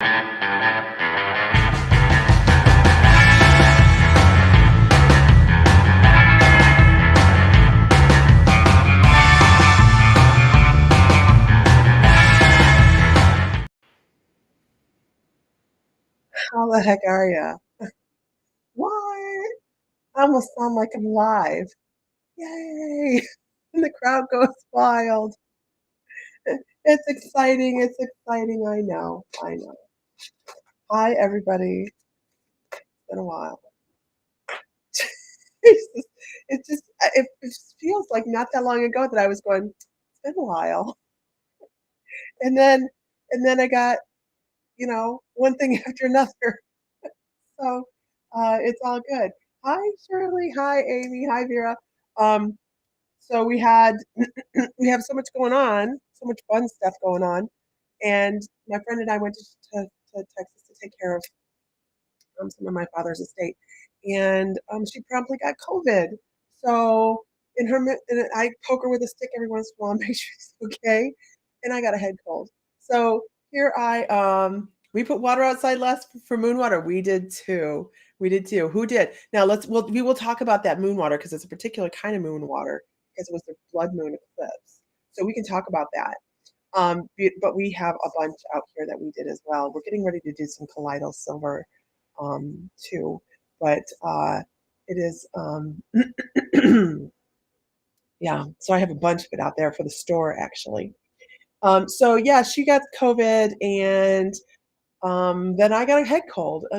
How the heck are ya? What? I almost sound like I'm live. Yay! And the crowd goes wild. It's exciting, it's exciting, I know, I know. Hi, everybody. It's been a while. It feels like not that long ago that I was going, "It's been a while." And then I got, one thing after another. So, it's all good. Hi, Shirley. Hi, Amy. Hi, Vera. Um, so we have so much going on, so much fun stuff going on, and my friend and I went to Texas to take care of some of my father's estate, and she promptly got COVID. So and I poke her with a stick every once in a while and make sure she's okay, and I got a head cold. So here we put water outside last for moon water. We did too. We did too. Who did? Now we will talk about that moon water because it's a particular kind of moon water because it was the blood moon eclipse. So we can talk about that. But we have a bunch out here that we did as well. We're getting ready to do some colloidal silver too, but it is yeah. So I have a bunch of it out there for the store actually. So yeah, she got COVID, and then I got a head cold. I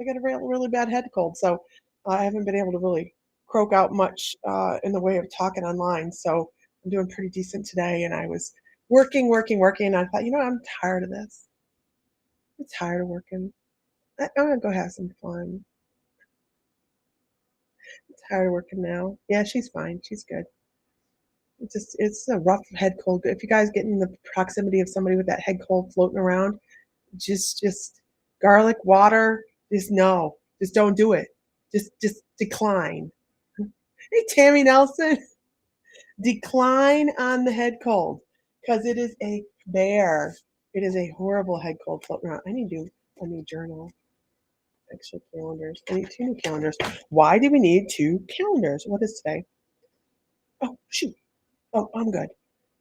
got a really bad head cold, so I haven't been able to really croak out much in the way of talking online. So I'm doing pretty decent today, and I was working. And I thought, I'm tired of this. I'm tired of working. I'm gonna go have some fun. I'm tired of working now. Yeah, she's fine. She's good. It's a rough head cold. If you guys get in the proximity of somebody with that head cold floating around, just garlic water. Just no. Just don't do it. Just decline. Hey, Tammy Nelson, decline on the head cold because it is a bear. It is a horrible head cold floating around. I need to do a new journal. Extra calendars. I need two new calendars. Why do we need two calendars? What is today? Oh, shoot. Oh, I'm good.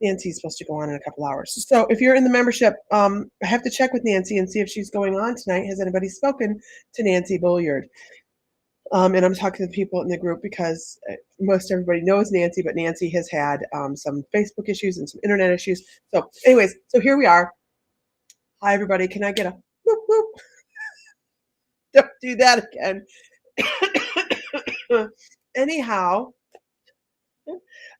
Nancy's supposed to go on in a couple hours. So if you're in the membership, I have to check with Nancy and see if she's going on tonight. Has anybody spoken to Nancy Bulliard? And I'm talking to the people in the group because most everybody knows Nancy, but Nancy has had some Facebook issues and some internet issues. So anyways, so here we are. Hi, everybody. Can I get a whoop whoop? Don't do that again. Anyhow,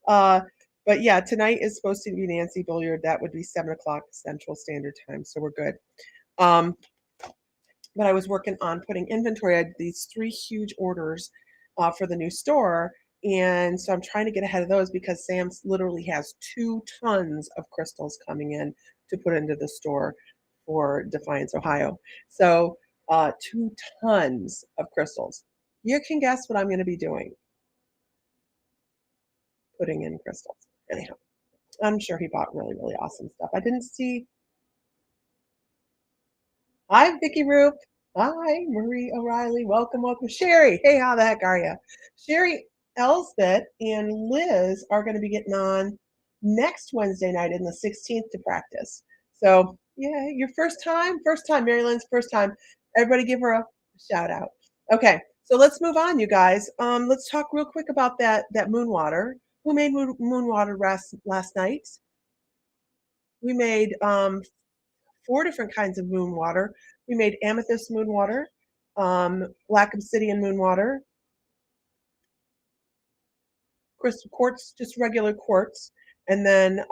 but yeah, tonight is supposed to be Nancy Bulliard. That would be 7 o'clock Central Standard Time. So we're good. But I was working on putting inventory. I had these 3 huge orders for the new store. And so I'm trying to get ahead of those because Sam's literally has 2 tons of crystals coming in to put into the store for Defiance, Ohio. So 2 tons of crystals. You can guess what I'm going to be doing. Putting in crystals. Anyhow, I'm sure he bought really, really awesome stuff. I didn't see. Hi, Vicki Roop. Hi, Marie O'Reilly. Welcome, welcome. Sherry. Hey, how the heck are you? Sherry Elsbeth and Liz are going to be getting on next Wednesday night in the 16th to practice. So, yeah, your first time, Mary Lynn's first time. Everybody give her a shout out. Okay, so let's move on, you guys. Let's talk real quick about that moon water. Who made moon water last night? We made 4 different kinds of moon water. We made amethyst moon water, black obsidian moon water, crystal quartz, just regular quartz, and then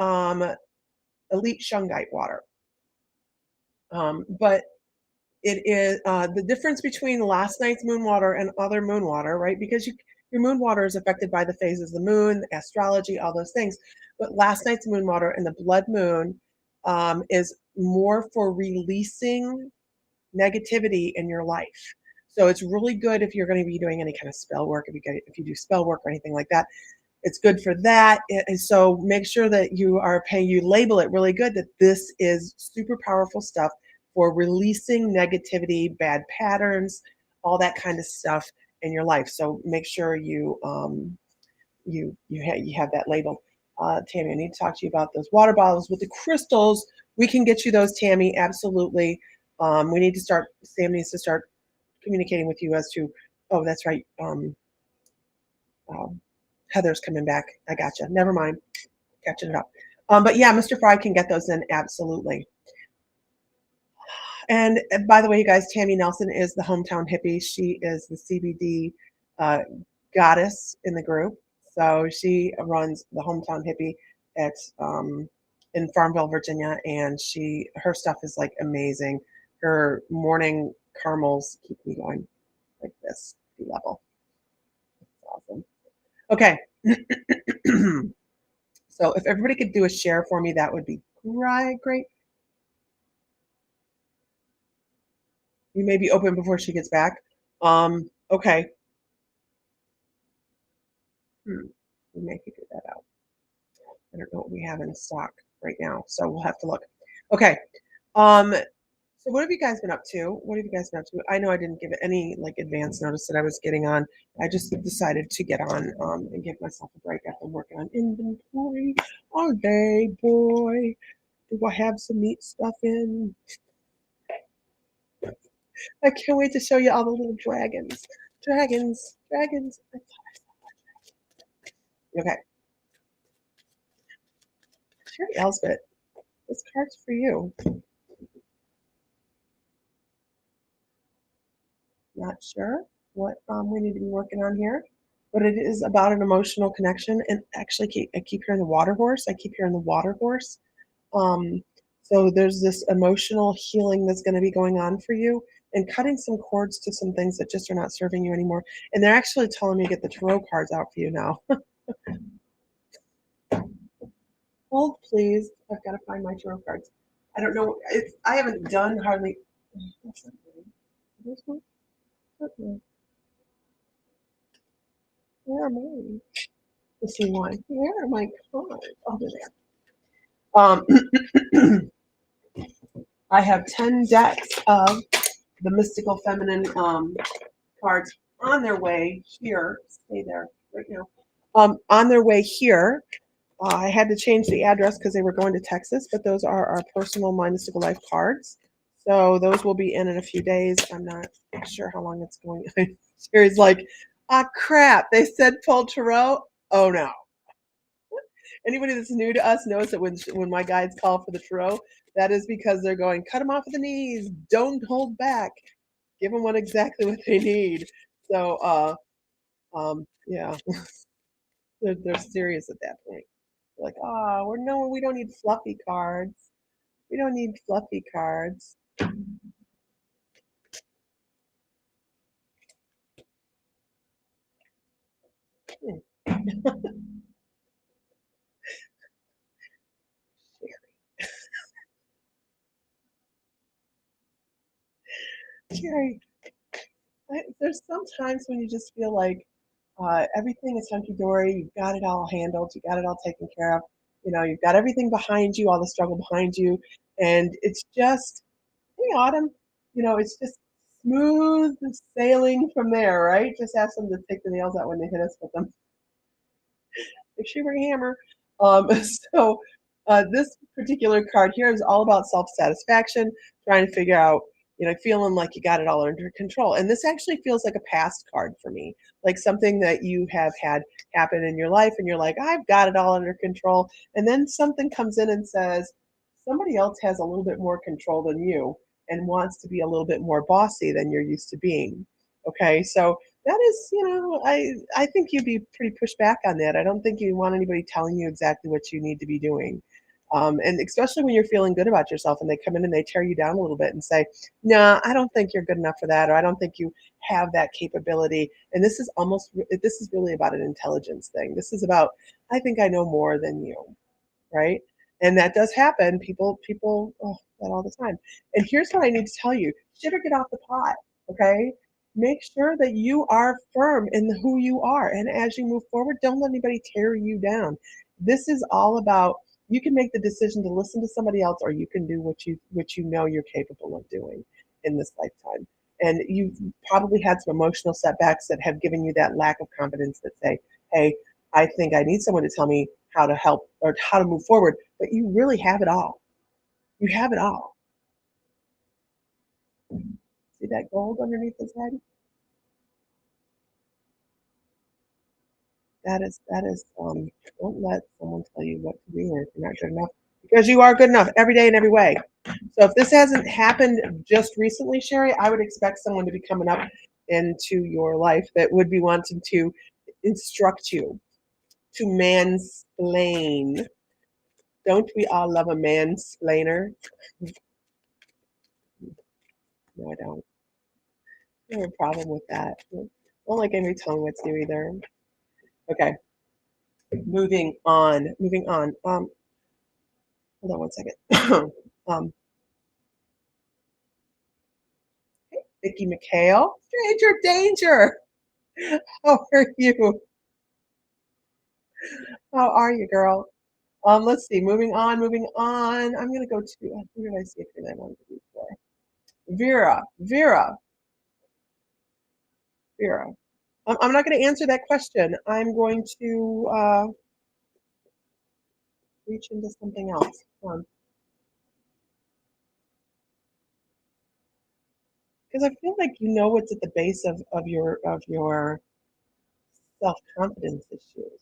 elite shungite water. But it is the difference between last night's moon water and other moon water, right? Because your moon water is affected by the phases of the moon, astrology, all those things. But last night's moon water and the blood moon is more for releasing negativity in your life. So it's really good if you're going to be doing any kind of spell work, if you do spell work or anything like that. It's good for that. And so make sure that you label it really good that this is super powerful stuff for releasing negativity, bad patterns, all that kind of stuff in your life. So make sure you have that label. Tammy, I need to talk to you about those water bottles with the crystals. We can get you those, Tammy. Absolutely. We need to start. Sam needs to start communicating with you as to. Oh, that's right. Um, Heather's coming back. I gotcha. Never mind. Catching it up. But yeah, Mr. Fry can get those in. Absolutely. And by the way, you guys, Tammy Nelson is the hometown hippie. She is the CBD uh, goddess in the group. So she runs the hometown hippie at in Farmville, Virginia, and her stuff is like amazing. Her morning caramels keep me going like this level. It's awesome. Okay. So if everybody could do a share for me, that would be great. Great. You may be open before she gets back. Okay. We may figure that out. I don't know what we have in stock right now, so we'll have to look. Okay. Um, so what have you guys been up to? What have you guys been up to? I know I didn't give it any like advance notice that I was getting on. I just decided to get on and give myself a break after working on inventory all day. Boy, do I have some neat stuff in. I can't wait to show you all the little dragons. Dragons, dragons. Okay. Sherry Elsbeth, this card's for you. Not sure what we need to be working on here, but it is about an emotional connection. And actually, I keep hearing the water horse. I keep hearing the water horse. Um, so there's this emotional healing that's going to be going on for you and cutting some cords to some things that just are not serving you anymore. And they're actually telling me to get the tarot cards out for you now. Hold, please. I've got to find my tarot cards. I don't know. I haven't done hardly. This one? Where am I? Let's see why. Where are my cards? Oh, they're there. I have 10 decks of the mystical feminine cards on their way here. Stay there right now. On their way here. I had to change the address because they were going to Texas, but those are our personal My Mystical Life cards. So those will be in a few days. I'm not sure how long it's going. Sherry's like, ah, crap. They said pull tarot. Oh no. Anybody that's new to us knows that when my guides call for the tarot, that is because they're going, cut them off at the knees. Don't hold back. Give them exactly what they need. So, yeah, they're serious at that point. They're like, oh, we don't need fluffy cards. We don't need fluffy cards. Jerry, there's sometimes when you just feel like everything is hunky dory. You've got it all handled. You got it all taken care of. You know, you've got everything behind you, all the struggle behind you, and it's just, hey, Autumn. You know, it's just smooth sailing from there, right? Just ask them to take the nails out when they hit us with them. Make sure you bring a hammer. So this particular card here is all about self-satisfaction, trying to figure out, you know, feeling like you got it all under control. And this actually feels like a past card for me, like something that you have had happen in your life, and you're like, I've got it all under control. And then something comes in and says, somebody else has a little bit more control than you and wants to be a little bit more bossy than you're used to being. Okay, so that is, you know, I think you'd be pretty pushed back on that. I don't think you want anybody telling you exactly what you need to be doing. And especially when you're feeling good about yourself and they come in and they tear you down a little bit and say, nah, I don't think you're good enough for that, or I don't think you have that capability. And this is really about an intelligence thing. This is about, I think I know more than you, right? And that does happen. People, oh, that all the time. And here's what I need to tell you: shit or get off the pot. Okay, make sure that you are firm in who you are, and as you move forward, don't let anybody tear you down. This is all about You can make the decision to listen to somebody else, or you can do what you know you're capable of doing in this lifetime. And you've probably had some emotional setbacks that have given you that lack of confidence that say, hey, I think I need someone to tell me how to help or how to move forward. But you really have it all. You have it all. See that gold underneath his head? Don't let someone tell you what to do or if you're not good enough, because you are good enough every day in every way. So if this hasn't happened just recently, Sherry, I would expect someone to be coming up into your life that would be wanting to instruct you, to mansplain. Don't we all love a mansplainer? No, I don't. I have a problem with that. I don't like anybody telling me what to do either. Okay, moving on. Moving on. Hold on one second. um, Vicky McHale, stranger danger. How are you? How are you, girl? Let's see. Moving on. Moving on. I'm gonna go to. Who did I see if I wanted to be for? Vera. Vera. Vera. I'm not going to answer that question. I'm going to reach into something else. Because I feel like you know what's at the base of your self confidence issues.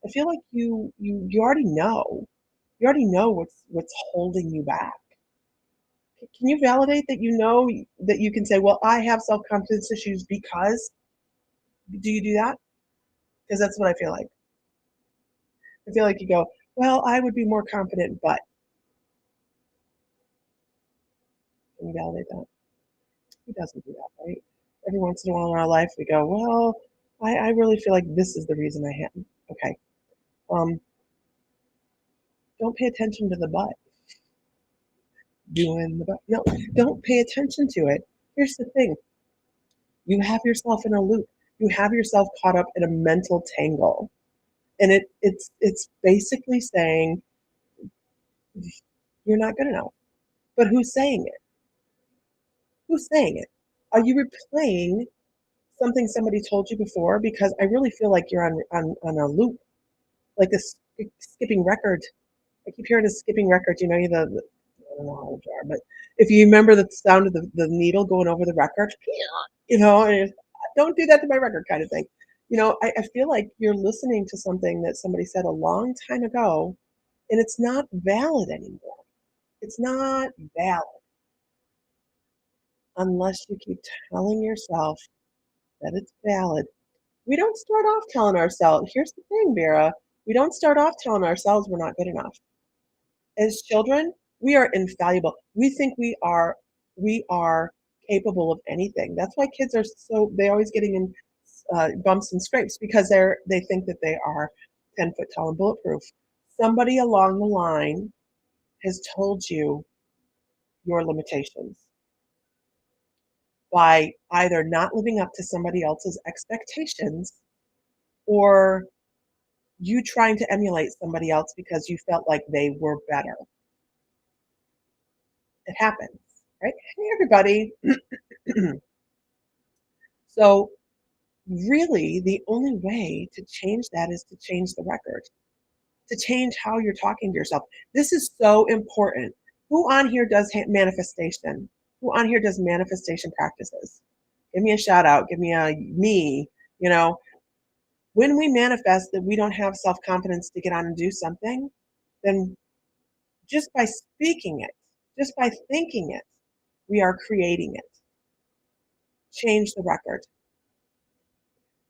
I feel like you already know. You already know what's holding you back. Can you validate that you know that you can say, well, I have self confidence issues because? Do you do that? Because that's what I feel like. I feel like you go, well, I would be more confident, but can you validate that? Who doesn't do that, right? Every once in a while in our life, we go, well, I really feel like this is the reason I am. Okay. Um, don't pay attention to the but. Doing the but. No, don't pay attention to it. Here's the thing. You have yourself in a loop. You have yourself caught up in a mental tangle. And it's basically saying you're not good enough. But who's saying it? Who's saying it? Are you replaying something somebody told you before? Because I really feel like you're on a loop, like this skipping record. I keep hearing a skipping record. You know, I don't know how old you are, but if you remember the sound of the needle going over the record, and don't do that to my record kind of thing. I feel like you're listening to something that somebody said a long time ago, and it's not valid anymore. It's not valid unless you keep telling yourself that it's valid. We don't start off telling ourselves, here's the thing, Vera, we don't start off telling ourselves we're not good enough. As children, we are infallible. We think we are capable of anything. That's why kids are they always getting in bumps and scrapes because they think that they are 10 foot tall and bulletproof. Somebody along the line has told you your limitations by either not living up to somebody else's expectations or you trying to emulate somebody else because you felt like they were better. It happens, right? Hey, everybody. So, really, the only way to change that is to change the record, to change how you're talking to yourself. This is so important. Who on here does manifestation? Who on here does manifestation practices? Give me a shout out. Give me a me. You know, when we manifest that we don't have self confidence to get on and do something, then just by speaking it, just by thinking it, we are creating it. Change the record.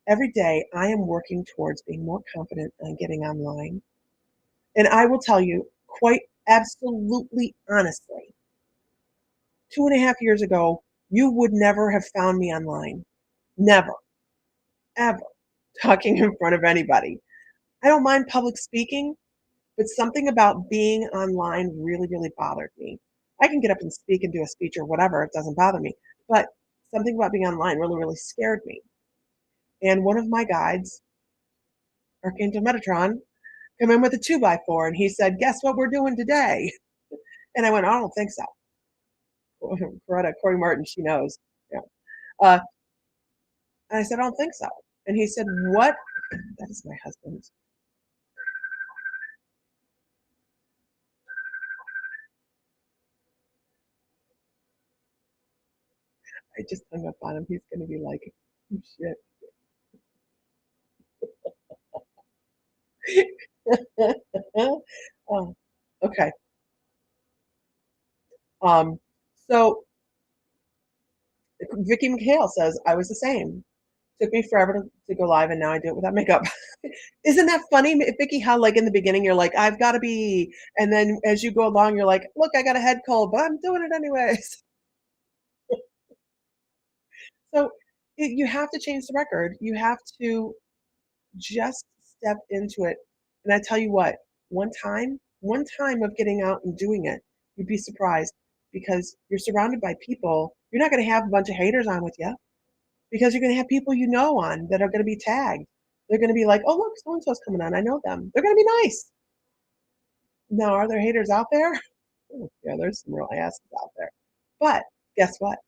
Every day, I am working towards being more confident on getting online. And I will tell you, quite absolutely honestly, 2.5 years ago, you would never have found me online. Never, ever talking in front of anybody. I don't mind public speaking, but something about being online really, really bothered me. I can get up and speak and do a speech or whatever, it doesn't bother me. But something about being online really, really scared me. And one of my guides, Archangel Metatron, come in with a 2x4. And he said, guess what we're doing today? And I went, I don't think so. Coretta, Corey Martin, she knows. Yeah. Uh, and I said, I don't think so. And he said, what? That is my husband. I just hung up on him. He's going to be like, oh, shit. Oh, okay. Um, so Vicky McHale says, I was the same. Took me forever to go live, and now I do it without makeup. Isn't that funny, Vicky? How like in the beginning you're like, I've got to be, and then as you go along, you're like, look, I got a head cold, but I'm doing it anyways. So you have to change the record. You have to just step into it. And I tell you what, one time of getting out and doing it, you'd be surprised because you're surrounded by people. You're not going to have a bunch of haters on with you because you're going to have people you know on that are going to be tagged. They're going to be like, oh, look, so and so's coming on. I know them. They're going to be nice. Now, are there haters out there? Oh, yeah, there's some real asses out there. But guess what?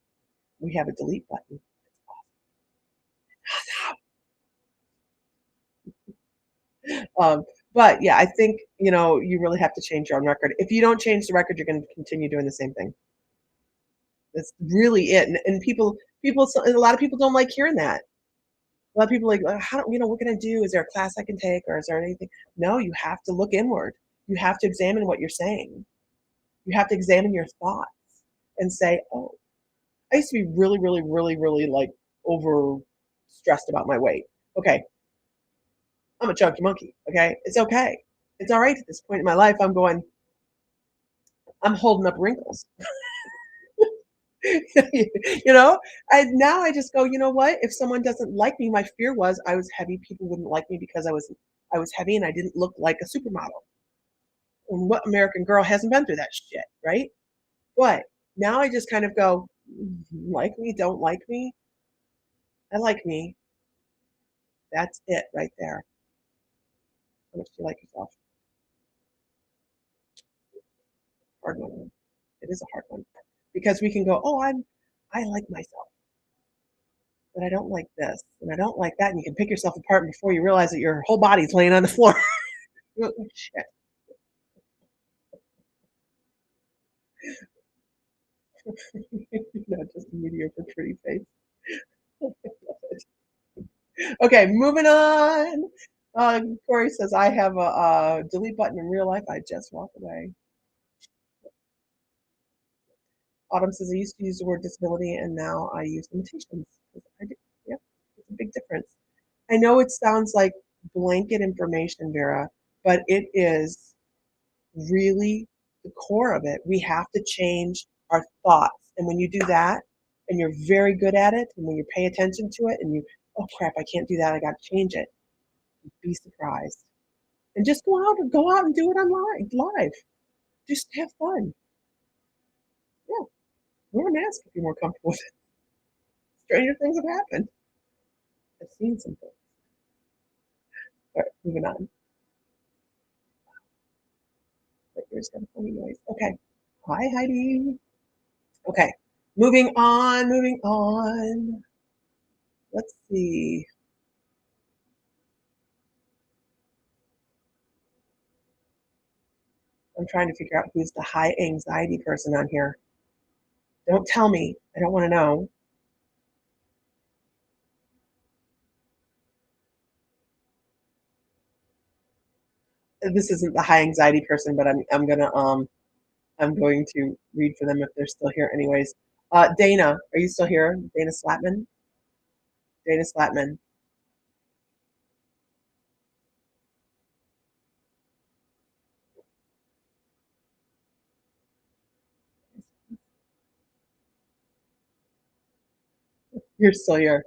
We have a delete button. Um, but yeah, I think you really have to change your own record. If you don't change the record, you're going to continue doing the same thing. That's really it. And a lot of people don't like hearing that. A lot of people are like, how do what can I do? Is there a class I can take, or is there anything? No, you have to look inward. You have to examine what you're saying. You have to examine your thoughts and say, oh, I used to be really, really, really, really like over stressed about my weight. Okay, I'm a chunky monkey. Okay, it's okay. It's all right at this point in my life. I'm holding up wrinkles. you know, now I just go, you know what? If someone doesn't like me, my fear was I was heavy. People wouldn't like me because I was heavy and I didn't look like a supermodel. And what American girl hasn't been through that shit, right? But now I just kind of go, like me, don't like me. I like me. That's it right there. How much do you like yourself? Hard one. It is a hard one because we can go, oh, I like myself, but I don't like this and I don't like that, and you can pick yourself apart and before you realize that your whole body's laying on the floor. Oh, shit. Not just a mediocre pretty face. Okay, moving on. Corey says I have a delete button in real life. I just walk away. Autumn says I used to use the word disability and now I use limitations. I do. Yeah, it's a big difference. I know it sounds like blanket information, Vera, but it is really the core of it. We have to change our thoughts. And when you do that, and you're very good at it, and when you pay attention to it, and oh crap, I can't do that, I got to change it. Be surprised. And just go out and do it online, live. Just have fun. Yeah, wear a mask if you're more comfortable with it. Stranger things have happened. I've seen some things. All right, moving on. But here's got a funny noise. Okay. Hi, Heidi. Okay. Moving on, moving on. Let's see. I'm trying to figure out who's the high anxiety person on here. Don't tell me. I don't want to know. This isn't the high anxiety person, but I'm going to read for them if they're still here anyways. Dana, are you still here? Dana Slatman? Dana Slatman. You're still here.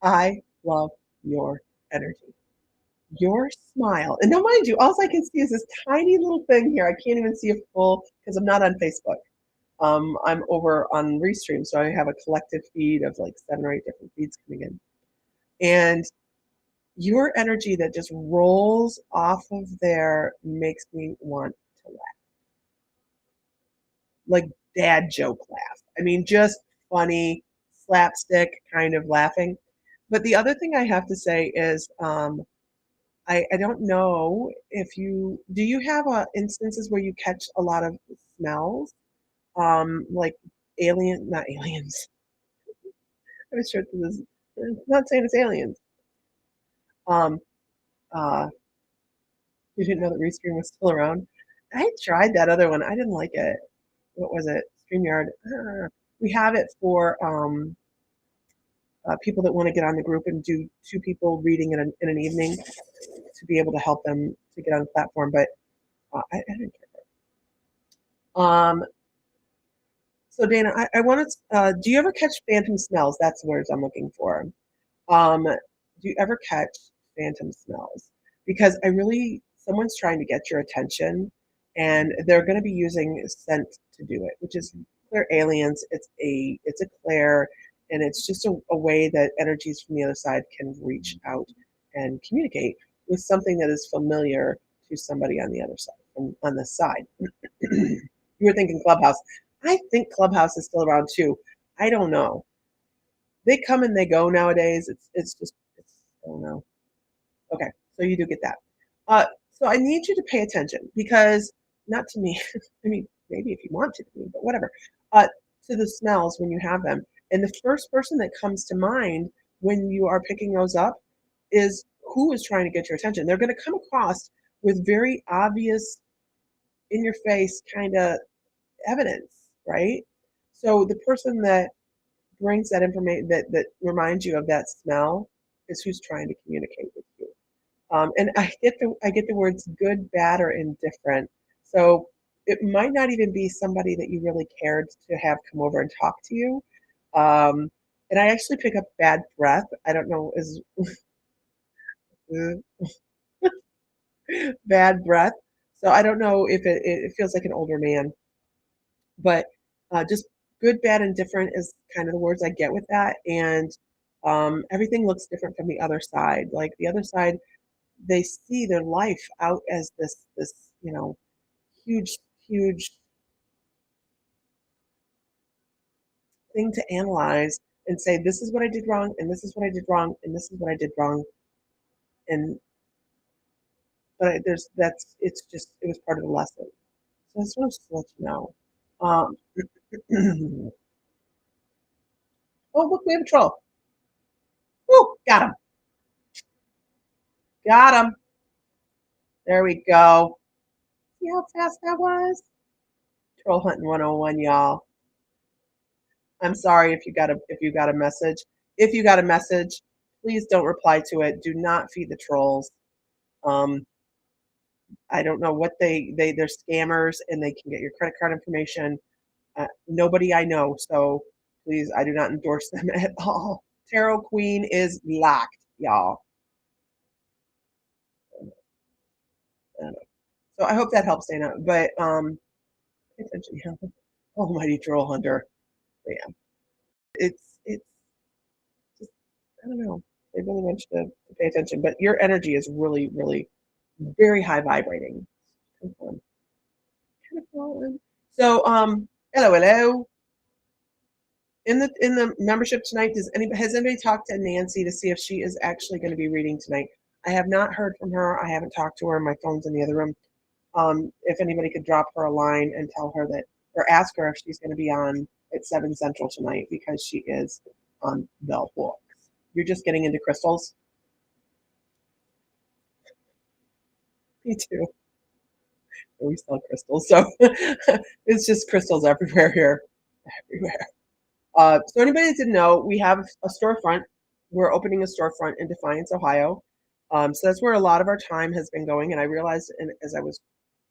I love your energy. Your smile. And now mind you, all I can see is this tiny little thing here. I can't even see a full because I'm not on Facebook. I'm over on Restream, so I have a collective feed of like 7 or 8 different feeds coming in. And Your energy that just rolls off of there makes me want to laugh, like dad joke laugh. I mean, just funny, slapstick kind of laughing. But the other thing I have to say is, I don't know if you do you have instances where you catch a lot of smells, like not aliens. I was sure this is not saying it's aliens. Um, uh, you didn't know that Restream was still around. I tried that other one. I didn't like it. What was it? StreamYard. We have it for people that want to get on the group and do two people reading in an evening to be able to help them to get on the platform. But I didn't care. So Dana, I want to. Do you ever catch phantom smells? That's the words I'm looking for. Do you ever catch phantom smells? Because someone's trying to get your attention, and they're going to be using scent to do it, which is clear aliens. It's a clair, and it's just a way that energies from the other side can reach out and communicate with something that is familiar to somebody on the other side, on the side. You were thinking Clubhouse. I think Clubhouse is still around too. I don't know. They come and they go nowadays. I don't know. Okay, so you do get that. So I need you to pay attention because not to me. I mean, maybe if you want to me, but whatever. To the smells when you have them, and the first person that comes to mind when you are picking those up is who is trying to get your attention. They're going to come across with very obvious, in your face kind of evidence, right? So the person that brings that information that reminds you of that smell is who's trying to communicate with you. And I get the words good, bad, or indifferent. So it might not even be somebody that you really cared to have come over and talk to you. Um, and I actually pick up bad breath. I don't know is bad breath. So I don't know if it feels like an older man, but just good, bad, and different is kind of the words I get with that. And everything looks different from the other side. Like the other side, they see their life out as this huge huge thing to analyze and say this is what I did wrong and this is what I did wrong and this is what I did wrong and there's that's it's just it was part of the lesson. So I just wanted to let you know. Um, oh look, we have a troll. Woo, got him. There we go. See how fast that was? Troll hunting 101, y'all. I'm sorry if you got a message. If you got a message, please don't reply to it. Do not feed the trolls. Um, I don't know what they're scammers and they can get your credit card information. Nobody I know, so please, I do not endorse them at all. Tarot Queen is locked, y'all. I don't know. So I hope that helps, Dana. But pay attention, yeah. Almighty troll hunter. But yeah, it's just I don't know. They really want you to pay attention, but your energy is really, really very high vibrating. Kind of fun. Kind of fun. So hello, hello. In the membership tonight, has anybody talked to Nancy to see if she is actually going to be reading tonight? I have not heard from her. I haven't talked to her. My phone's in the other room. If anybody could drop her a line and tell her that, or ask her if she's going to be on at 7 Central tonight because she is on the hooks. You're just getting into crystals. Me too. We sell crystals, so it's just crystals everywhere here, everywhere. So anybody that didn't know, we have a storefront. We're opening a storefront in Defiance, Ohio. So that's where a lot of our time has been going. And I realized, and as I was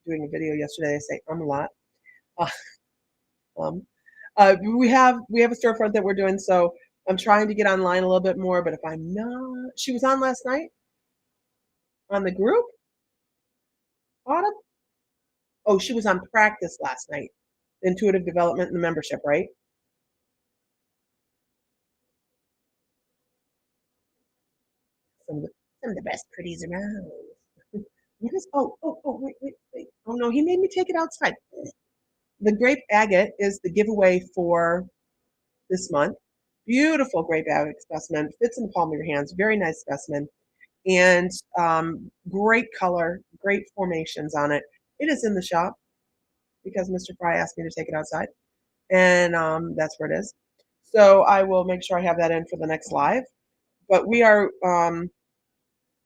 doing a video yesterday, I say a lot. Uh, um, we have a storefront that we're doing. So I'm trying to get online a little bit more. But if I'm not, she was on last night on the group. Autumn. Oh, she was on practice last night. Intuitive development and the membership, right? Some Some of the best pretties around. What is, wait. Oh no, he made me take it outside. The grape agate is the giveaway for this month. Beautiful grape agate specimen. Fits in the palm of your hands. Very nice specimen. And great color, great formations on it. It is in the shop because Mr. Fry asked me to take it outside. And that's where it is. So I will make sure I have that in for the next live. But we are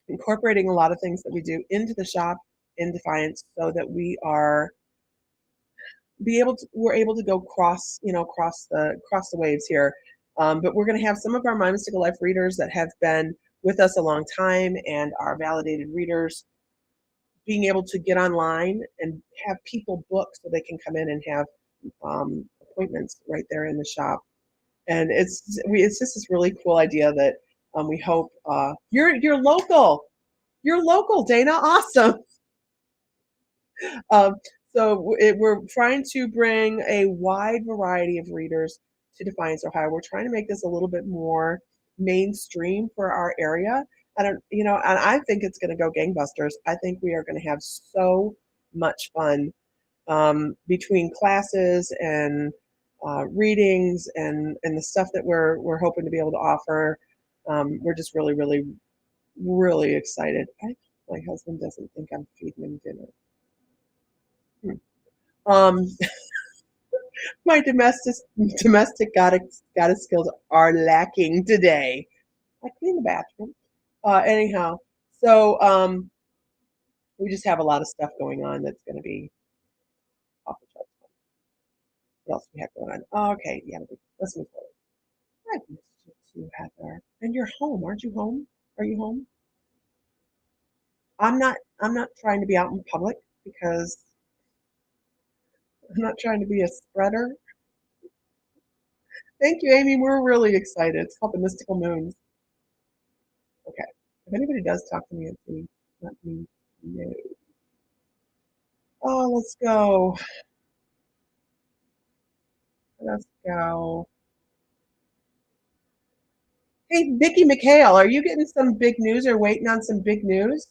incorporating a lot of things that we do into the shop in Defiance so that we're able to go cross the waves here. But we're going to have some of our My Mystical Life readers that have been with us a long time and are validated readers being able to get online and have people book so they can come in and have appointments right there in the shop. And it's just this really cool idea that we hope you're local. You're local, Dana. Awesome. Um, we're trying to bring a wide variety of readers to Defiance, Ohio. We're trying to make this a little bit more mainstream for our area. And I think it's going to go gangbusters. I think we are going to have so much fun between classes and readings and the stuff that we're hoping to be able to offer. We're just really, really, really excited. My husband doesn't think I'm feeding him dinner. Um, my domestic goddess skills are lacking today. I clean the bathroom. Anyhow, so we just have a lot of stuff going on that's going to be off the charts. What else we have going on? Oh, okay, yeah, let's move forward. I've missed you too, Heather. And you're home, aren't you home? Are you home? I'm not. I'm not trying to be out in public because I'm not trying to be a spreader. Thank you, Amy. We're really excited. It's called the Mystical Moons. Okay. If anybody does talk to me, it's me. Let me know. Oh, let's go. Let's go. Hey, Vicki McHale, are you getting some big news or waiting on some big news?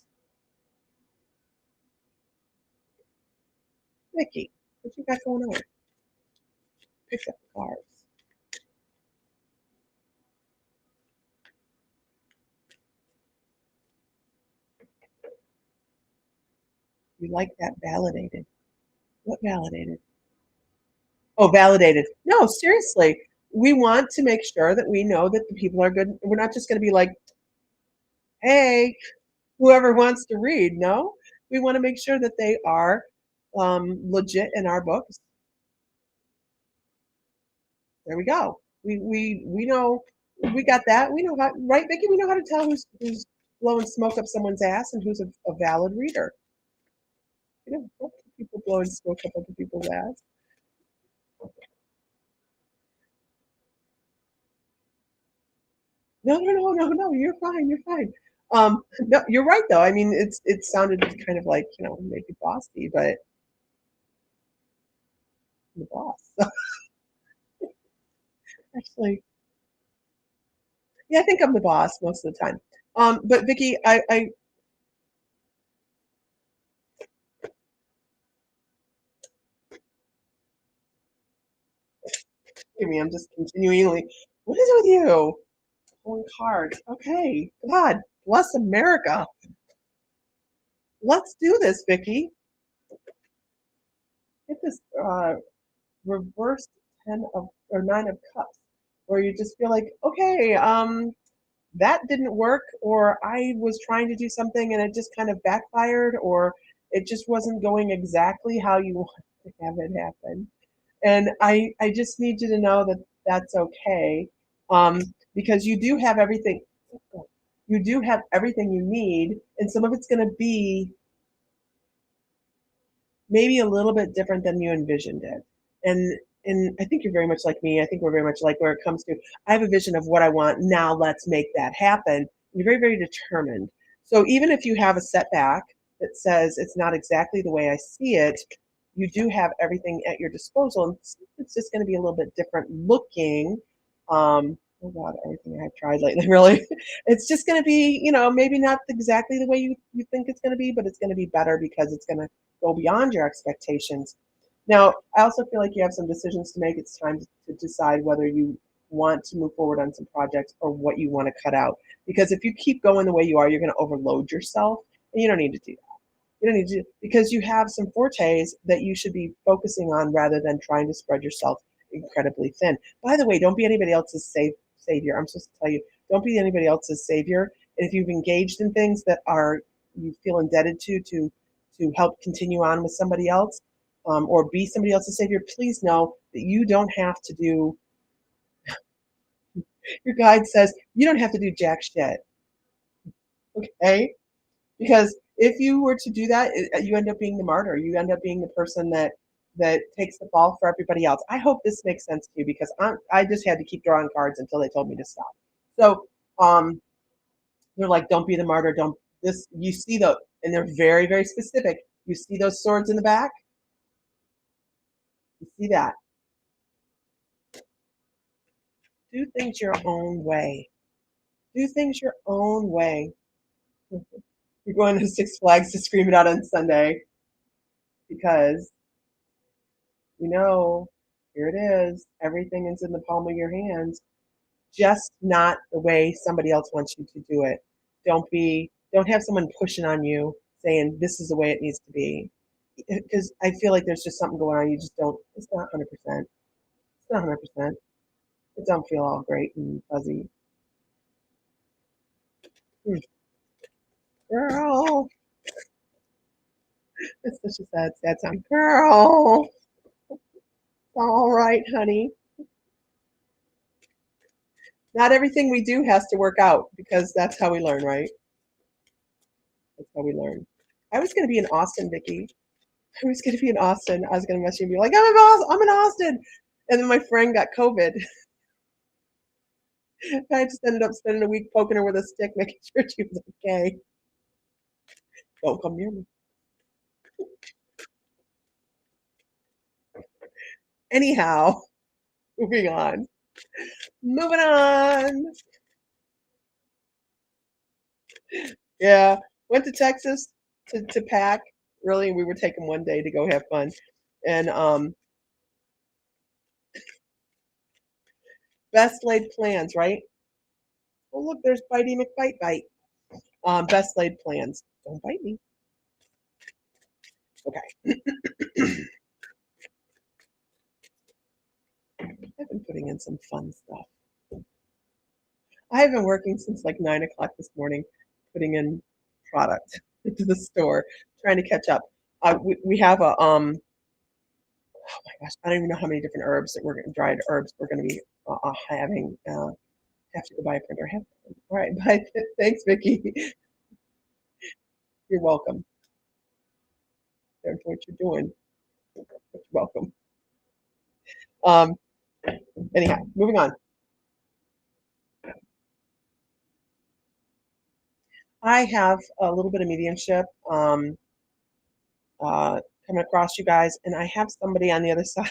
Vicki, what you got going on? Pick up the cards. You like that validated. What validated? Oh, validated. No, seriously. We want to make sure that we know that the people are good. We're not just going to be like, hey, whoever wants to read. No, we want to make sure that they are legit in our books. There we go. We know we got that. We know how, right, Vicki? We know how to tell who's blowing smoke up someone's ass and who's a valid reader. You know, people blowing smoke up other people's ass. No. You're fine. You're fine. No, you're right though. I mean, it sounded kind of like maybe bossy, but I'm the boss. Actually, yeah, I think I'm the boss most of the time. But Vicki, I'm just continually. What is it with you? Pulling cards. Okay, God bless America. Let's do this, Vicki. Get this reversed 9 of cups, where you just feel like, okay, that didn't work, or I was trying to do something and it just kind of backfired, or it just wasn't going exactly how you want to have it happen. And I just need you to know that that's okay, because you do have everything. You do have everything you need, and some of it's going to be maybe a little bit different than you envisioned it. And I think you're very much like me. I think we're very much like where it comes to I have a vision of what I want. Now let's make that happen. You're very, very determined. So even if you have a setback that says it's not exactly the way I see it, you do have everything at your disposal. And it's just going to be a little bit different looking. Oh god, everything I've tried lately, really. It's just gonna be, maybe not exactly the way you think it's gonna be, but it's gonna be better because it's gonna go beyond your expectations. Now, I also feel like you have some decisions to make. It's time to decide whether you want to move forward on some projects or what you want to cut out. Because if you keep going the way you are, you're going to overload yourself, and you don't need to do that. You don't need to, because you have some fortes that you should be focusing on rather than trying to spread yourself incredibly thin. By the way, don't be anybody else's savior. I'm supposed to tell you, don't be anybody else's savior. And if you've engaged in things that are you feel indebted to help continue on with somebody else, or be somebody else's savior, please know that you don't have to do. Your guide says you don't have to do jack shit. Okay, because if you were to do that, you end up being the martyr. You end up being the person that takes the fall for everybody else. I hope this makes sense to you because I just had to keep drawing cards until they told me to stop. So um, they're like, don't be the martyr. Don't this. You see the, and they're very very specific. You see those swords in the back. You see that. Do things your own way. Do things your own way. You're going to Six Flags to scream it out on Sunday because you know, here it is. Everything is in the palm of your hands, just not the way somebody else wants you to do it. Don't have someone pushing on you saying this is the way it needs to be. Because I feel like there's just something going on. You just don't, it's not 100%. It's not 100%. It don't feel all great and fuzzy. Hmm. Girl, it's such a sad sound. Girl, all right, honey. Not everything we do has to work out because that's how we learn, right? That's how we learn. I was going to be in Austin, Vicky. I was going to be in Austin. I was going to message you and be like, I'm in Austin. And then my friend got COVID. I just ended up spending a week poking her with a stick, making sure she was okay. Don't come near me. Anyhow, moving on. Moving on. Yeah. Went to Texas to pack. Really, we were taking one day to go have fun. And best laid plans, right? Oh, look, there's Bitey McBite Bite. Best laid plans. Don't bite me. Okay. I've been putting in some fun stuff. I have been working since like 9 o'clock this morning, putting in product into the store, trying to catch up. We have a oh my gosh, I don't even know how many different herbs that dried herbs we're going to be having. Have to go buy a printer. All right, bye. Thanks, Vicky. You're welcome. That's what you're doing. You're welcome. Um, anyhow, moving on. I have a little bit of mediumship coming across you guys, and I have somebody on the other side.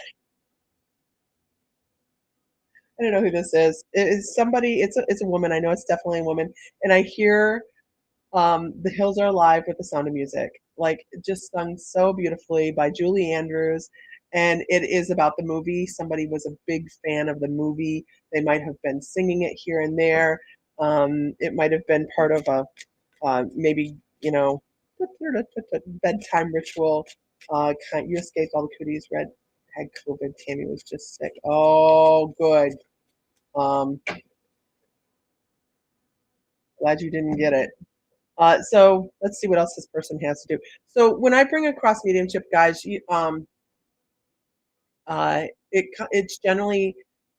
I don't know who this is. It is somebody. It's a woman. I know it's definitely a woman, and I hear "The Hills Are Alive" with the Sound of Music, like just sung so beautifully by Julie Andrews, and it is about the movie. Somebody was a big fan of the movie. They might have been singing it here and there. It might have been part of a maybe bedtime ritual. You escaped all the cooties. Red had COVID. Tammy was just sick. Oh, good. Um, glad you didn't get it. So let's see what else this person has to do. So when I bring across mediumship, guys, it's generally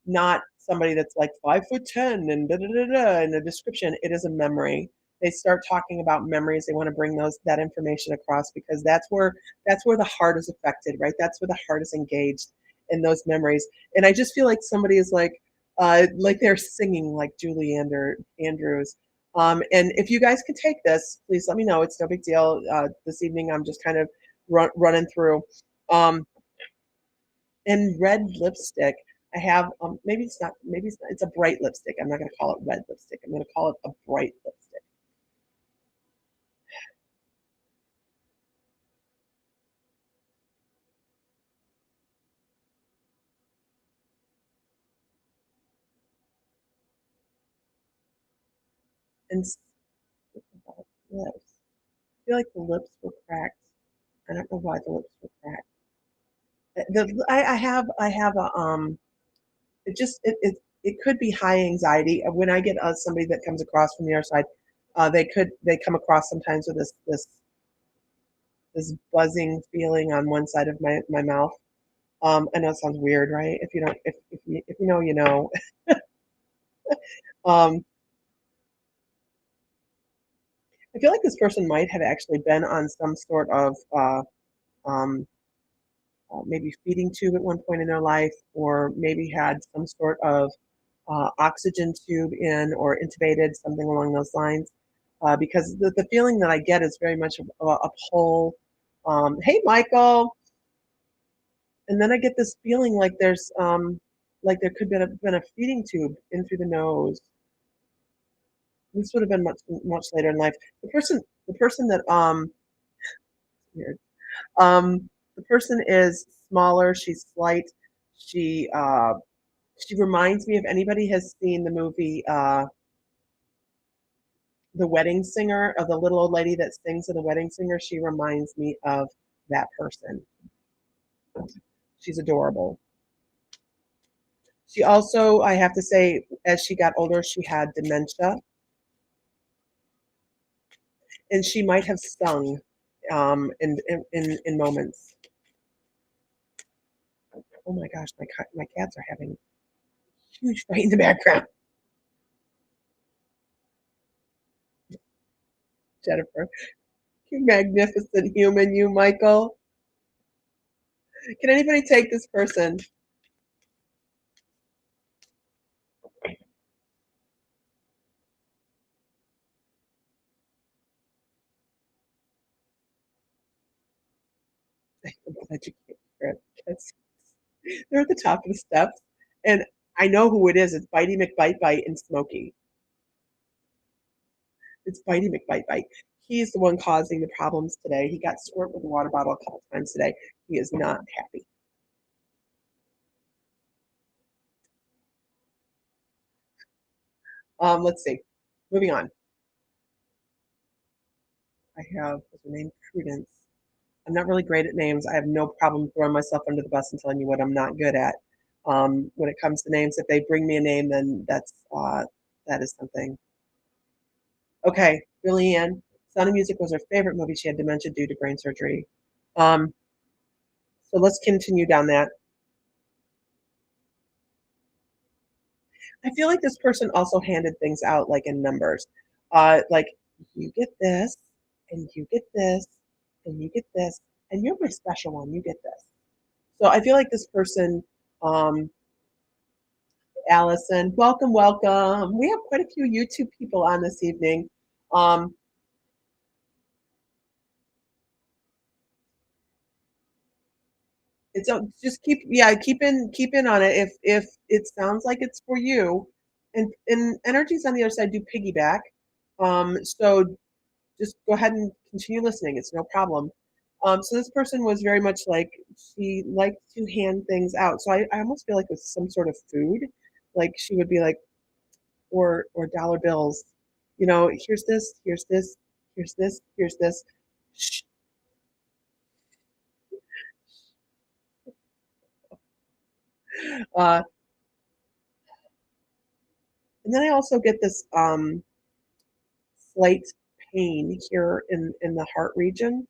not somebody that's like 5'10" and da da da da in the description. It is a memory. They start talking about memories. They want to bring that information across because that's where the heart is affected, right? That's where the heart is engaged in those memories. And I just feel like somebody is like they're singing like Julie Andrews. And if you guys can take this, please let me know. It's no big deal. This evening, I'm just kind of running through. And red lipstick. I have, maybe it's not, it's a bright lipstick. I'm not gonna call it red lipstick. I'm gonna call it a bright lipstick. And about lips. I feel like the lips were cracked. I don't know why the lips were cracked. I have a it just it could be high anxiety. When I get somebody that comes across from the other side, they come across sometimes with this buzzing feeling on one side of my mouth. I know it sounds weird, right? If you don't, if you know, you know. Um, I feel like this person might have actually been on some sort of um, maybe feeding tube at one point in their life, or maybe had some sort of oxygen tube in or intubated, something along those lines. Because the feeling that I get is very much a pull. Hey, Michael. And then I get this feeling like there could been a feeding tube in through the nose. This would have been much later in life. The person that weird. The person is smaller. She's slight. She uh, she reminds me, if anybody has seen the movie The Wedding Singer, of the little old lady that sings in The Wedding Singer. She reminds me of that person. She's adorable. She also, I have to say, as she got older, she had dementia, and she might have sung in moments. Oh my gosh, my cats are having a huge fight in the background. Jennifer, you magnificent human, you, Michael. Can anybody take this person? I'm glad you can't hear it. They're at the top of the steps, and I know who it is. It's Bitey McBite Bite and Smokey. It's Bitey McBite Bite. He's the one causing the problems today. He got squirt with a water bottle a couple times today. He is not happy. Let's see. Moving on. I have, what's her name? Prudence. I'm not really great at names. I have no problem throwing myself under the bus and telling you what I'm not good at. When it comes to names, if they bring me a name, then that is something. Okay, Billie Ann. Sound of Music was her favorite movie. She had dementia due to brain surgery. Um, so let's continue down that. I feel like this person also handed things out like in numbers. Like you get this, and you get this, and you get this, and you're my special one. You get this. So I feel like this person, um, Allison, welcome, welcome. We have quite a few YouTube people on this evening. Um, it's just keep in on it. If it sounds like it's for you, and energies on the other side do piggyback. So just go ahead and continue listening. It's no problem. So this person was very much like, she liked to hand things out. So I almost feel like with some sort of food, like she would be like, or dollar bills. You know, here's this, here's this, here's this, here's this. Shh. Uh, and then I also get this slight pain here in the heart region.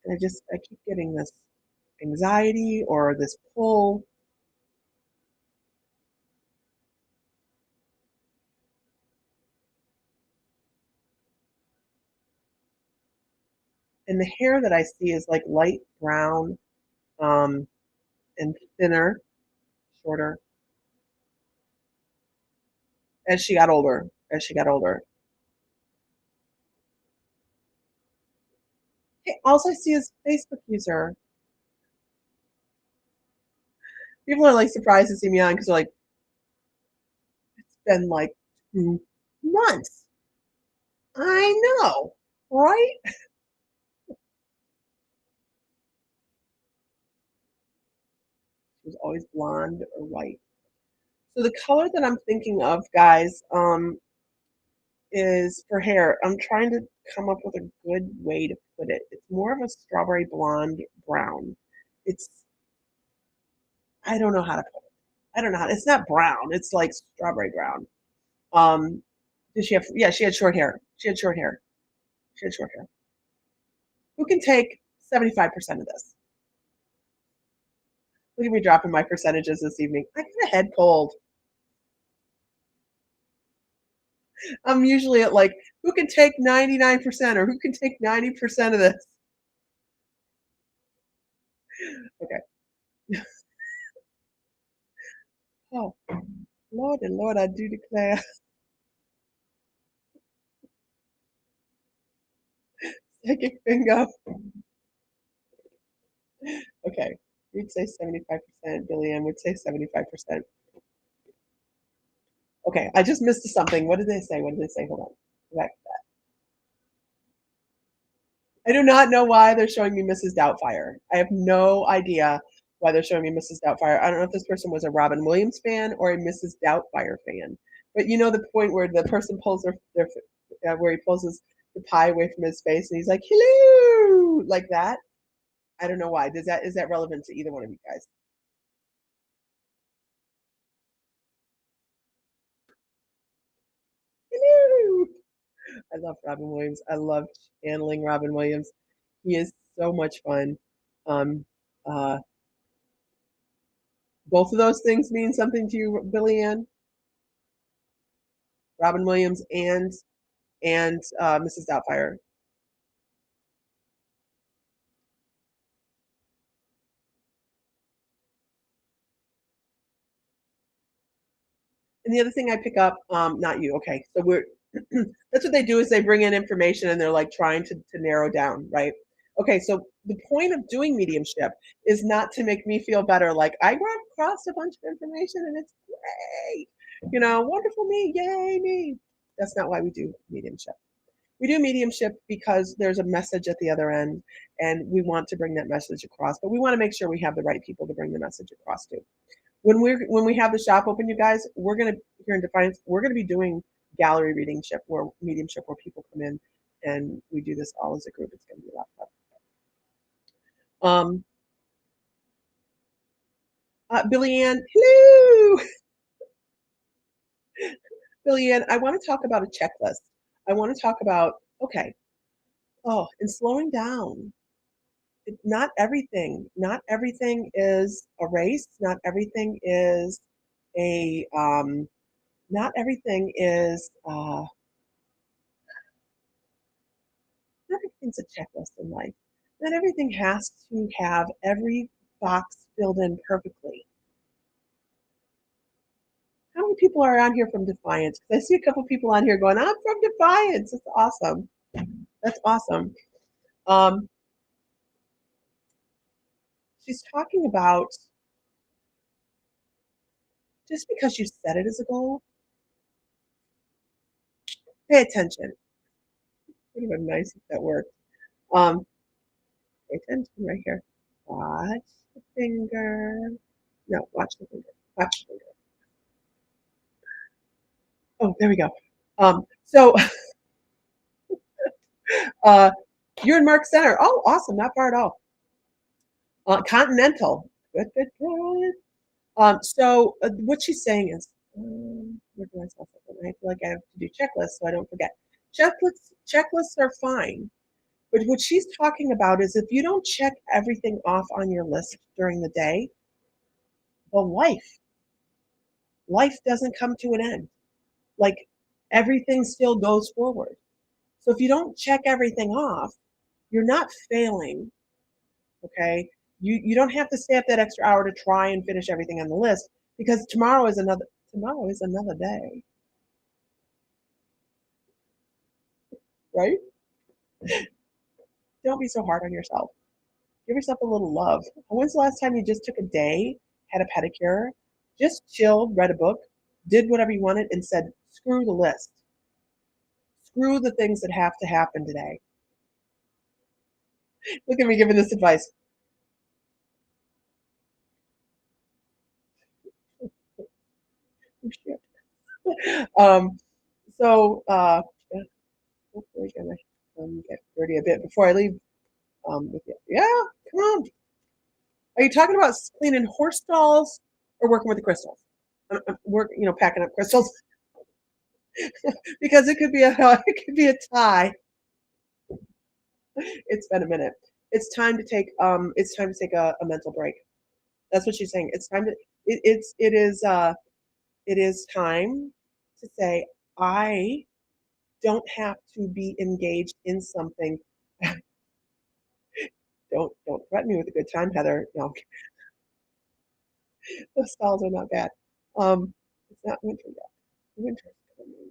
And I keep getting this anxiety or this pull. And the hair that I see is like light brown, um, and thinner, shorter, as she got older. As she got older. Hey, all I see is Facebook user. People are, like, surprised to see me on because 'cause they're like, "It's been, like, 2 months." I know, right? She was always blonde or white. So the color that I'm thinking of, guys, is for hair. I'm trying to come up with a good way to put it. It's more of a strawberry blonde brown. It's I don't know how to put it. I don't know how it's not brown, it's like strawberry brown. Um, did she have yeah, she had short hair. She had short hair. She had short hair. Who can take 75% of this? Look at me dropping my percentages this evening. I got a head cold. I'm usually at like, who can take 99% or who can take 90% of this? Okay. Oh, Lord and Lord, I do declare. Second finger. Okay. We'd say 75%. Billy Ann would say 75%. Okay. I just missed something. What did they say? What did they say? Hold on. Go back. I do not know why they're showing me Mrs. Doubtfire. I have no idea why they're showing me Mrs. Doubtfire. I don't know if this person was a Robin Williams fan or a Mrs. Doubtfire fan. But you know the point where the person pulls where he pulls the pie away from his face and he's like, "Hello," like that. I don't know why. Does that is that relevant to either one of you guys? Hello. I love Robin Williams. I love channeling Robin Williams. He is so much fun. Um, uh, both of those things mean something to you, Billy Ann? Robin Williams and Mrs. Doubtfire. And the other thing I pick up, not you, okay. So we're that's what they do is they bring in information and they're like trying to narrow down, right? Okay, so the point of doing mediumship is not to make me feel better, like I ran across a bunch of information and it's great, wonderful me, yay me. That's not why we do mediumship. We do mediumship because there's a message at the other end and we want to bring that message across, but we want to make sure we have the right people to bring the message across to. When we have the shop open, you guys, we're gonna here in Defiance, we're gonna be doing gallery reading ship where mediumship where people come in and we do this all as a group. It's gonna be a lot of fun. Billy Ann, hello, Billy Ann. I want to talk about a checklist. I want to talk about okay. Oh, and slowing down. Not everything is a race. A not everything is not everything's a checklist in life. Not everything has to have every box filled in perfectly. How many people are on here from Defiance? Because I see a couple people on here going, "I'm from Defiance." It's awesome. That's awesome. Um, she's talking about just because you set it as a goal, pay attention. Would have been nice if that worked. Um, pay attention right here. Watch the finger. No, watch the finger. Watch the finger. Oh, there we go. So uh, you're in Mark Center. Oh, awesome. Not far at all. Continental. Good, good, good. So what she's saying is, where do I spell something? I feel like I have to do checklists so I don't forget. Checklists are fine, but what she's talking about is if you don't check everything off on your list during the day, well, life doesn't come to an end. Like everything still goes forward. So if you don't check everything off, you're not failing. Okay, you don't have to stay up that extra hour to try and finish everything on the list because tomorrow is another day, right? don't be so hard on yourself. Give yourself a little love. When's the last time you just took a day, had a pedicure, just chilled, read a book, did whatever you wanted, and said, screw the list. Screw the things that have to happen today. Look at me giving this advice. Oh, shit. Yeah, hopefully gonna get dirty a bit before I leave with you. Yeah, come on. Are you talking about cleaning horse stalls or working with the crystals? Packing up crystals because it could be a it could be a tie. It's been a minute. It's time to take a mental break. That's what she's saying. It's time to it is time to say I don't have to be engaged in something. Don't threaten me with a good time, Heather. No, the stalls are not bad. It's not winter yet. Winter's coming.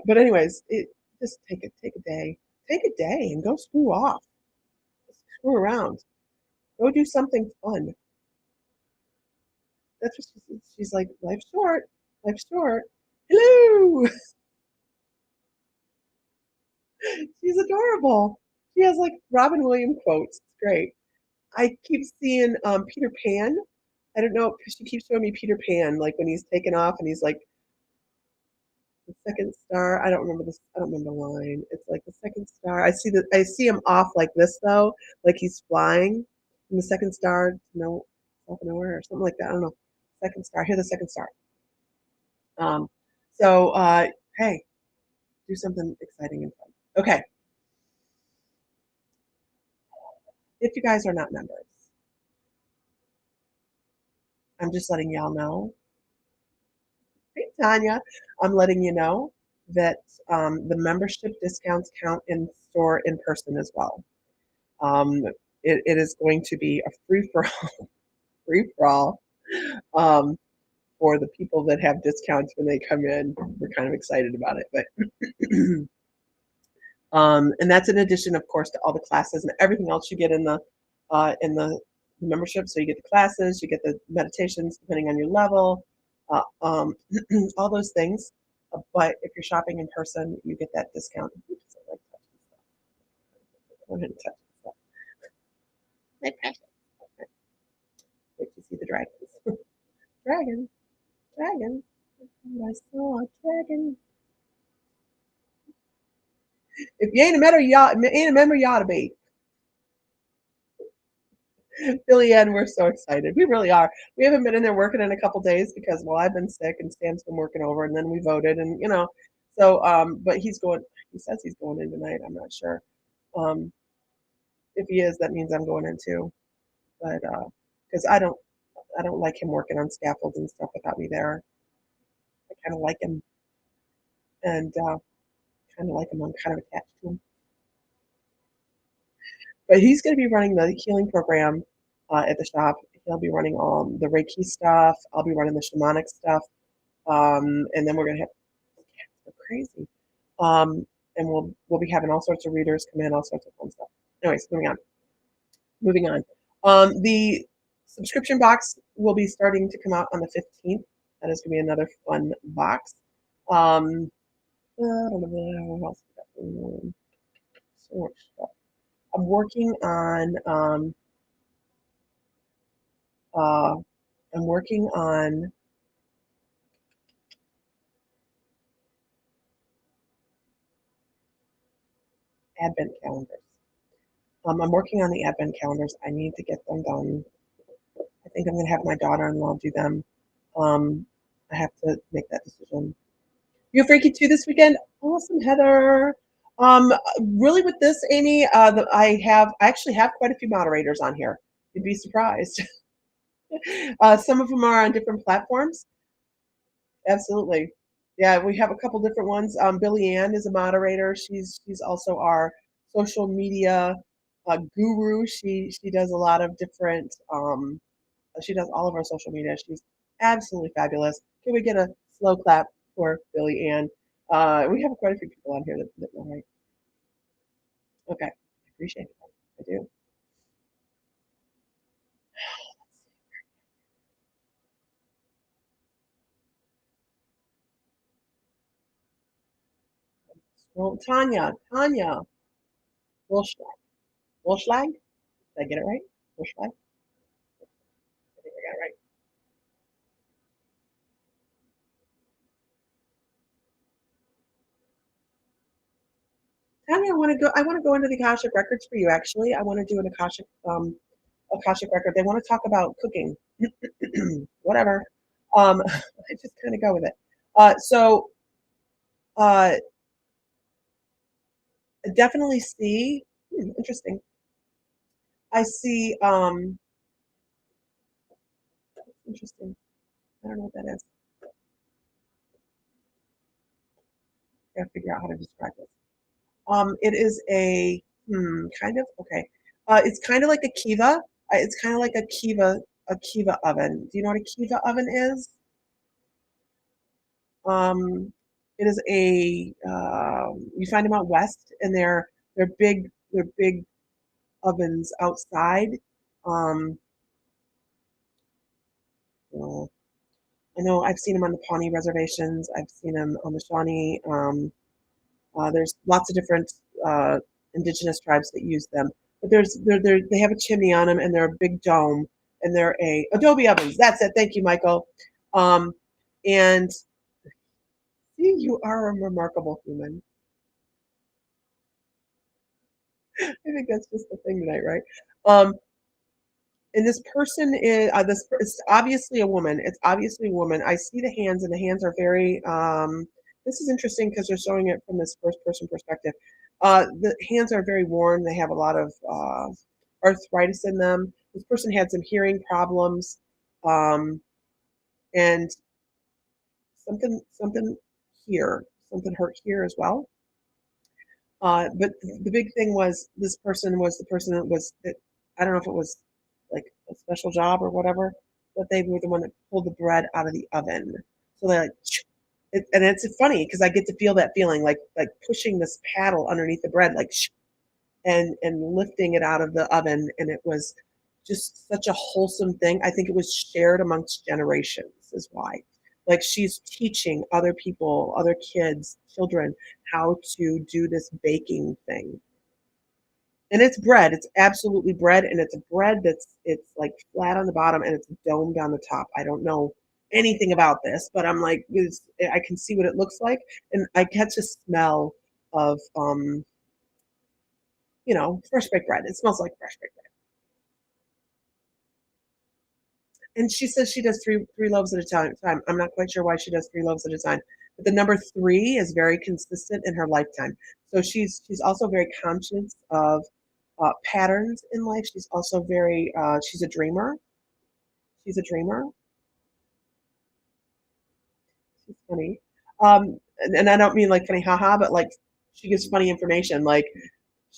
But anyways, it just take a day. Take a day and go screw off. Screw around. Go do something fun. That's what she's like, life's short. Life's short. Hello. She's adorable. She has like Robin Williams quotes. It's great. I keep seeing Peter Pan. I don't know because she keeps showing me Peter Pan, like when he's taken off and he's like the second star. I don't remember this. I don't remember the line. It's like the second star. I see him off like this though, like he's flying. And the second star, no, off nowhere or something like that. I don't know. Second star. Here, the second star. Um, so hey, do something exciting and fun. Okay, if you guys are not members, I'm just letting y'all know. Hey, Tanya, I'm letting you know that the membership discounts count in store in person as well. Um, it is going to be a free for all, free for all um, for the people that have discounts when they come in. We're kind of excited about it, but and that's in addition, of course, to all the classes and everything else you get in the membership. So you get the classes, you get the meditations, depending on your level, all those things. But if you're shopping in person, you get that discount. Oops, I like touching stuff. Go ahead and touch stuff. My precious. Okay. Wait to see the dragons. Dragon, dragon. I saw a dragon. If you ain't a member, you ought to be. Billy Ann, we're so excited. We really are. We haven't been in there working in a couple days because, well, I've been sick and Sam's been working over, and then we voted, and so but he's going. He says he's going in tonight. I'm not sure. Um, if he is, that means I'm going in too. But because I don't like him working on scaffolds and stuff without me there. I kind of like him, and kind of like him. I'm kind of attached to him. But he's going to be running the healing program at the shop. He'll be running all the Reiki stuff. I'll be running the shamanic stuff. And then we're gonna have crazy. And we'll be having all sorts of readers come in, all sorts of fun stuff. Anyways, moving on. Moving on. The subscription box will be starting to come out on the 15th. That is gonna be another fun box. I don't know what else we got going on. So much stuff. I'm working on uh, I'm working on advent calendars. I'm working on the advent calendars. I need to get them done. I think I'm going to have my daughter-in-law do them. I have to make that decision. You freaky too this weekend? Awesome, Heather. Um, really with this, Amy, I actually have quite a few moderators on here. You'd be surprised. Some of them are on different platforms. Absolutely. Yeah, we have a couple different ones. Billy Ann is a moderator. She's also our social media guru. She does a lot of different she does all of our social media. She's absolutely fabulous. Can we get a slow clap for Billy Ann? We have quite a few people on here that know, right? Okay, I appreciate it. I do. Well, Tanya Wolschlag. Wolschlag? Did I get it right? Wolschlag? I think I got it right. Tanya, I want to go into the Akashic records for you. Actually, I want to do an Akashic record. They want to talk about cooking. Whatever. I just kind of go with it. So uh, I definitely see. Interesting. I see. Interesting. I don't know what that is. I gotta figure out how to describe this. It is a kind of okay. It's kind of like a kiva. It's kind of like a kiva oven. Do you know what a kiva oven is? It is a you find them out west, and they're big ovens outside. Um, uh, I know I've seen them on the Pawnee reservations. I've seen them on the Shawnee. There's lots of different uh, indigenous tribes that use them, but they have a chimney on them, and they're a big dome, and they're a adobe ovens. That's it. Thank you, Michael. Um, and see, you are a remarkable human. I think that's just the thing tonight, right? Um, and this person is it's obviously a woman. It's obviously a woman. I see the hands, and the hands are very. This is interesting because they're showing it from this first person perspective. The hands are very worn. They have a lot of arthritis in them. This person had some hearing problems, um, and something here, something hurt here as well. But the big thing was this person was the person that was that I don't know if it was like a special job or whatever, but they were the one that pulled the bread out of the oven. So they're like, and it's funny because I get to feel that feeling like pushing this paddle underneath the bread, like, and lifting it out of the oven, and it was just such a wholesome thing. I think it was shared amongst generations, is why. Like she's teaching other people, other kids, children, how to do this baking thing. And it's bread. It's absolutely bread, and it's a bread it's like flat on the bottom and it's domed on the top. I don't know anything about this, but I'm like, I can see what it looks like, and I catch a smell of fresh baked bread. It smells like fresh baked bread. And she says she does three loaves at a time. I'm not quite sure why she does three loaves at a time, but the number three is very consistent in her lifetime. So she's also very conscious of patterns in life. She's also very she's a dreamer. She's a dreamer. She's funny, and I don't mean like funny haha, but like she gives funny information. Like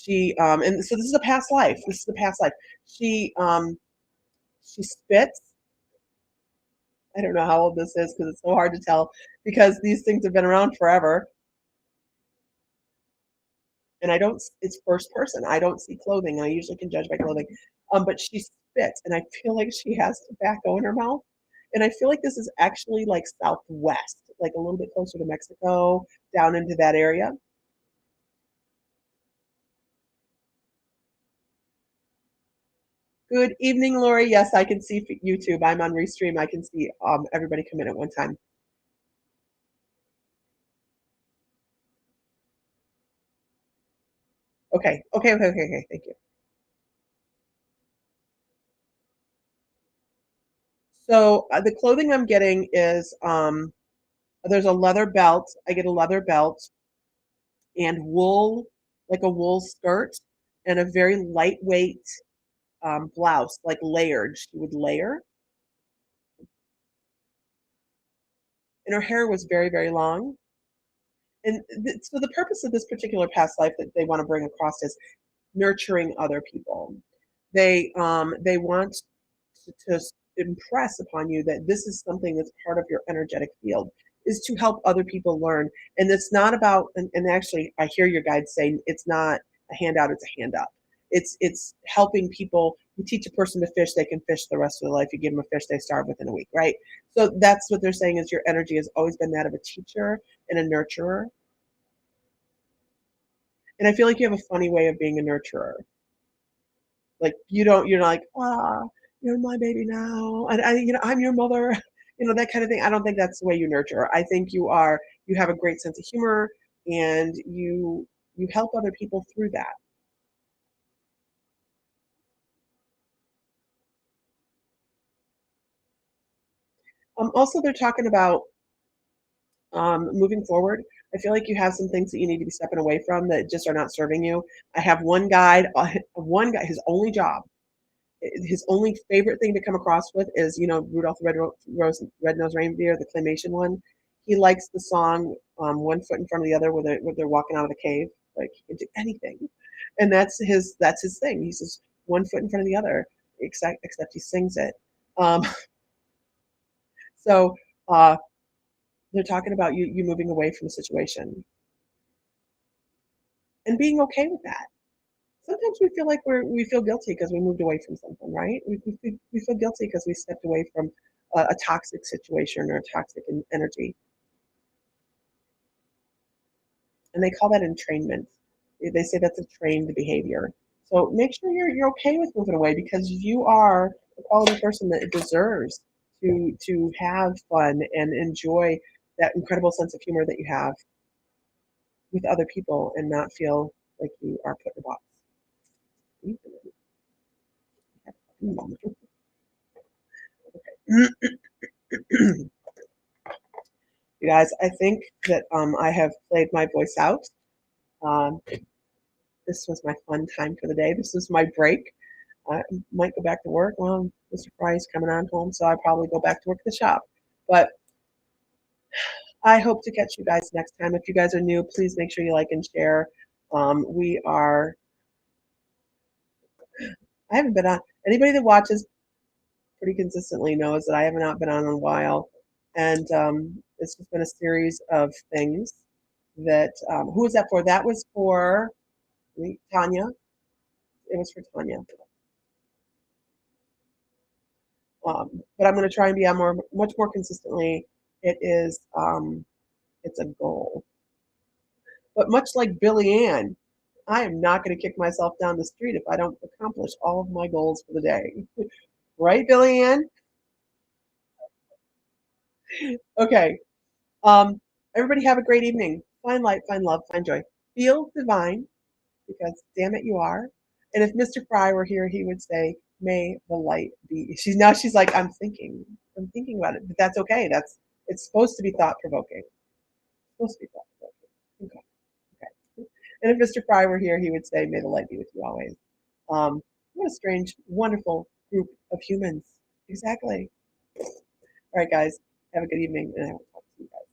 and so this is a past life. This is a past life. She spits. I don't know how old this is because it's so hard to tell because these things have been around forever. And I don't, it's first person. I don't see clothing. I usually can judge by clothing. But she spits, and I feel like she has tobacco in her mouth. And I feel like this is actually like southwest, like a little bit closer to Mexico, down into that area. Good evening, Lori. Yes, I can see YouTube. I'm on Restream. I can see everybody come in at one time. Okay. Thank you. So the clothing I'm getting is there's a leather belt. I get a leather belt and wool, like a wool skirt, and a very lightweight blouse, like layered. She would layer, and her hair was very, very long. And so the purpose of this particular past life that they want to bring across is nurturing other people. They want to impress upon you that this is something that's part of your energetic field is to help other people learn. And it's not about and actually I hear your guide saying it's not a handout, it's a hand up. It's helping people. You teach a person to fish, they can fish the rest of their life. You give them a fish, they starve within a week, right? So that's what they're saying is your energy has always been that of a teacher and a nurturer. And I feel like you have a funny way of being a nurturer. Like you're like, you're my baby now, and I'm your mother, that kind of thing. I don't think that's the way you nurture. I think you have a great sense of humor, and you help other people through that. Also, they're talking about moving forward. I feel like you have some things that you need to be stepping away from that just are not serving you. I have one guy, his only favorite thing to come across with is, Rudolph the Red-Nosed Reindeer, the claymation one. He likes the song "One Foot in Front of the Other" where they're walking out of the cave. Like he can do anything, and that's his thing. He says one foot in front of the other, except he sings it. Um, so uh, they're talking about you moving away from the situation and being okay with that. Sometimes we feel like we feel guilty because we moved away from something, right? We feel guilty because we stepped away from a toxic situation or a toxic energy, and they call that entrainment. They say that's a trained behavior. So make sure you're okay with moving away because you are the quality person that deserves to have fun and enjoy that incredible sense of humor that you have with other people and not feel like you are put in a box. You guys, I think that I have played my voice out. Um, this was my fun time for the day. This is my break. I might go back to work. Well, Mr. Fry's coming on home, so I'll probably go back to work at the shop. But I hope to catch you guys next time. If you guys are new, please make sure you like and share. We are, I haven't been on, anybody that watches pretty consistently knows that I have not been on in a while. And it's just been a series of things that, who was that for? That was for Tanya. It was for Tanya. But I'm going to try and be on much more consistently. It is, it's a goal. But much like Billy Ann, I am not going to kick myself down the street if I don't accomplish all of my goals for the day. Right, Billy Ann? Okay. Um, Everybody have a great evening. Find light, find love, find joy. Feel divine because damn it, you are. And if Mr. Fry were here, he would say, "May the light be." She's like, I'm thinking about it, but that's okay. It's supposed to be thought provoking. Supposed to be thought provoking. Okay, okay. And if Mr. Fry were here, he would say, "May the light be with you always." What a strange, wonderful group of humans. Exactly. All right, guys. Have a good evening, and I will talk to you guys.